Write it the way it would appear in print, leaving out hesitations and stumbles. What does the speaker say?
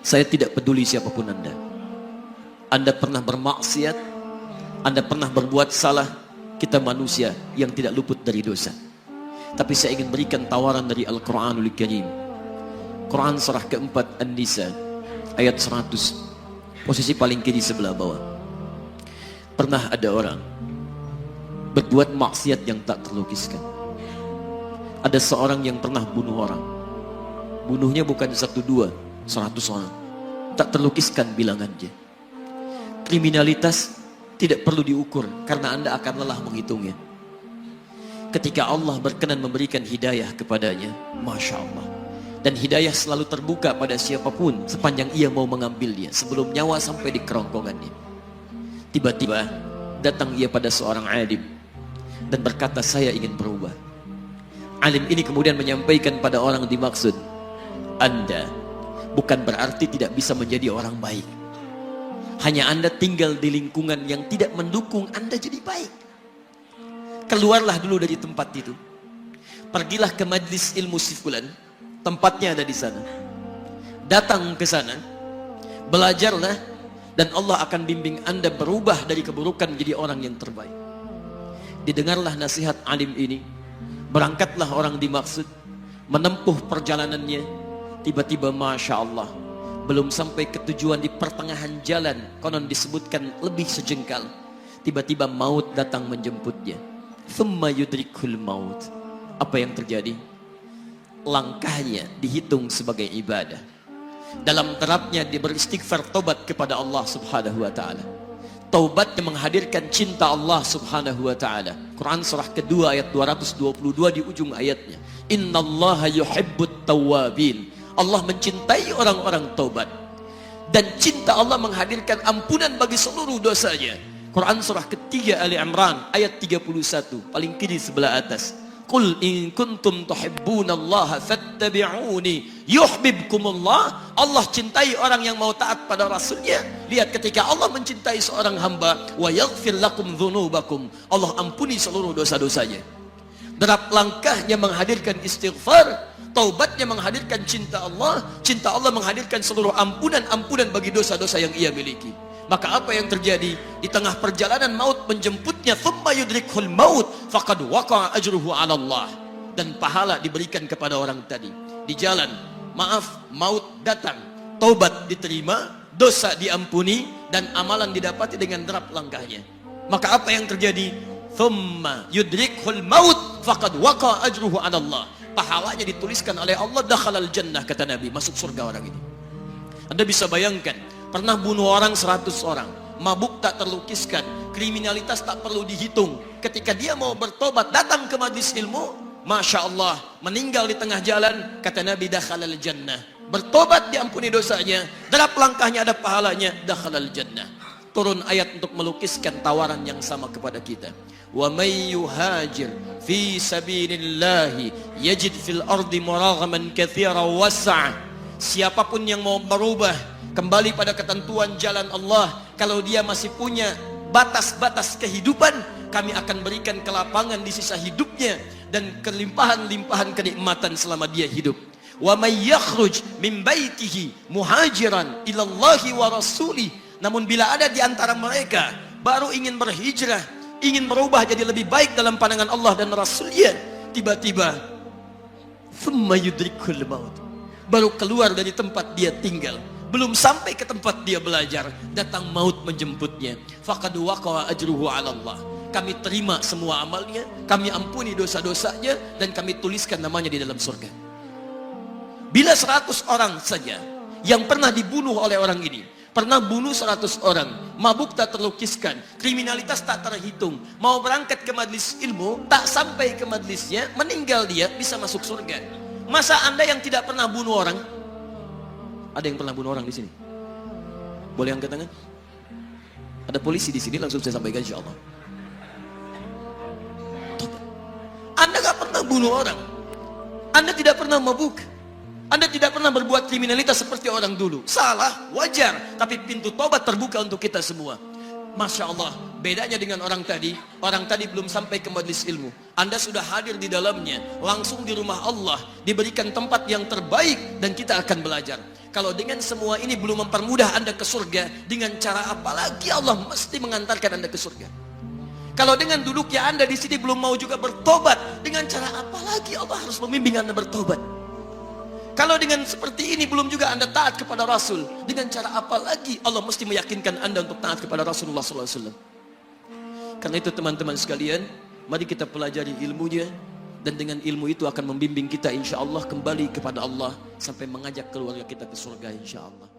Saya tidak peduli siapapun Anda. Anda pernah bermaksiat, Anda pernah berbuat salah. Kita manusia yang tidak luput dari dosa. Tapi saya ingin berikan tawaran dari Al-Quranul Karim. Quran surah keempat An-Nisa ayat 100, posisi paling kiri sebelah bawah. Pernah ada orang berbuat maksiat yang tak terlukiskan. Ada seorang yang pernah bunuh orang. Bunuhnya bukan 1, 2, 100 orang. Tak terlukiskan bilangannya. Kriminalitas tidak perlu diukur karena Anda akan lelah menghitungnya. Ketika Allah berkenan memberikan hidayah kepadanya, Masya Allah. Dan hidayah selalu terbuka pada siapapun sepanjang ia mau mengambilnya sebelum nyawa sampai di kerongkongannya. Tiba-tiba datang ia pada seorang alim dan berkata, saya ingin berubah. Alim ini kemudian menyampaikan pada orang dimaksud, Anda bukan berarti tidak bisa menjadi orang baik. Hanya Anda tinggal di lingkungan yang tidak mendukung Anda jadi baik. Keluarlah dulu dari tempat itu. Pergilah ke majlis ilmu si fulan, tempatnya ada di sana. Datang ke sana, belajarlah, dan Allah akan bimbing Anda berubah dari keburukan menjadi orang yang terbaik. Didengarlah nasihat alim ini. Berangkatlah orang dimaksud, menempuh perjalanannya. Tiba-tiba Masya Allah, belum sampai ke tujuan, di pertengahan jalan, konon disebutkan lebih sejengkal, tiba-tiba maut datang menjemputnya. Thumma yudrikul maut. Apa yang terjadi? Langkahnya dihitung sebagai ibadah. Dalam terapnya dia beristighfar, tobat kepada Allah subhanahu wa ta'ala. Taubat yang menghadirkan cinta Allah subhanahu wa ta'ala. Quran surah kedua ayat 222 di ujung ayatnya. Innallaha yuhibbut tawwabin. Allah mencintai orang-orang taubat. Dan cinta Allah menghadirkan ampunan bagi seluruh dosanya. Quran surah ketiga Ali Imran ayat 31, paling kiri sebelah atas. Qul in kuntum tuhibbunallaha fattabi'uni yuhibbukumullah. Allah cintai orang yang mau taat pada Rasulnya. Lihat, ketika Allah mencintai seorang hamba, wa yaghfir lakum dzunubakum, Allah ampuni seluruh dosa-dosanya. Derap langkahnya menghadirkan istighfar, taubatnya menghadirkan cinta Allah menghadirkan seluruh ampunan bagi dosa-dosa yang ia miliki. Maka apa yang terjadi? Di tengah perjalanan maut menjemputnya, thumma yudrikhul maut faqad waqa'a ajruhu 'ala Allah. Dan pahala diberikan kepada orang tadi. Di jalan, maaf, maut datang, taubat diterima, dosa diampuni, dan amalan didapati dengan derap langkahnya. Maka apa yang terjadi? Thumma yudrikhul maut faqad waqa'a ajruhu 'ala Allah. Pahalanya dituliskan oleh Allah, dakhalal jannah, kata Nabi, masuk surga orang ini. Anda bisa bayangkan, pernah bunuh orang 100 orang, mabuk tak terlukiskan, kriminalitas tak perlu dihitung. Ketika dia mau bertobat, datang ke majlis ilmu, Masya Allah, meninggal di tengah jalan, kata Nabi, dakhalal jannah. Bertobat diampuni dosanya, derap langkahnya ada pahalanya, dakhalal jannah. Turun ayat untuk melukiskan tawaran yang sama kepada kita. Wa may yuhajir fi sabilillahi yajid fil ardi muraghaman katsiran was'a. Siapapun yang mau berubah kembali pada ketentuan jalan Allah, kalau dia masih punya batas-batas kehidupan, kami akan berikan kelapangan di sisa hidupnya dan kelimpahan-limpahan kenikmatan selama dia hidup. Wa may yakhruj min baitihi muhajiran ilallahi wa rasulih. Namun bila ada di antara mereka baru ingin berhijrah, ingin berubah jadi lebih baik dalam pandangan Allah dan Rasulnya, tiba-tiba thumma yudrikul maut, baru keluar dari tempat dia tinggal, belum sampai ke tempat dia belajar, datang maut menjemputnya, faqad waqa'a ajruhu 'ala Allah. Kami terima semua amalnya, kami ampuni dosa-dosanya, dan kami tuliskan namanya di dalam surga. Bila 100 orang saja yang pernah dibunuh oleh orang ini, pernah bunuh 100 orang, mabuk tak terlukiskan, kriminalitas tak terhitung, mau berangkat ke majlis ilmu, tak sampai ke majlisnya, meninggal dia, bisa masuk surga. Masa Anda yang tidak pernah bunuh orang? Ada yang pernah bunuh orang di sini? Boleh angkat tangan? Ada polisi di sini, langsung saya sampaikan insyaallah. Anda gak pernah bunuh orang, Anda tidak pernah mabuk, Anda tidak pernah berbuat kriminalitas seperti orang dulu. Salah, wajar, tapi pintu tobat terbuka untuk kita semua. Masya Allah, bedanya dengan orang tadi belum sampai ke majlis ilmu, Anda sudah hadir di dalamnya, langsung di rumah Allah, diberikan tempat yang terbaik, dan kita akan belajar. Kalau dengan semua ini belum mempermudah Anda ke surga, dengan cara apa lagi Allah mesti mengantarkan Anda ke surga? Kalau dengan duduknya Anda di sini belum mau juga bertobat, dengan cara apa lagi Allah harus membimbing Anda bertobat? Kalau dengan seperti ini belum juga Anda taat kepada Rasul, dengan cara apa lagi Allah mesti meyakinkan Anda untuk taat kepada Rasulullah SAW? Karena itu teman-teman sekalian, mari kita pelajari ilmunya, dan dengan ilmu itu akan membimbing kita insya Allah kembali kepada Allah sampai mengajak keluarga kita ke surga insya Allah.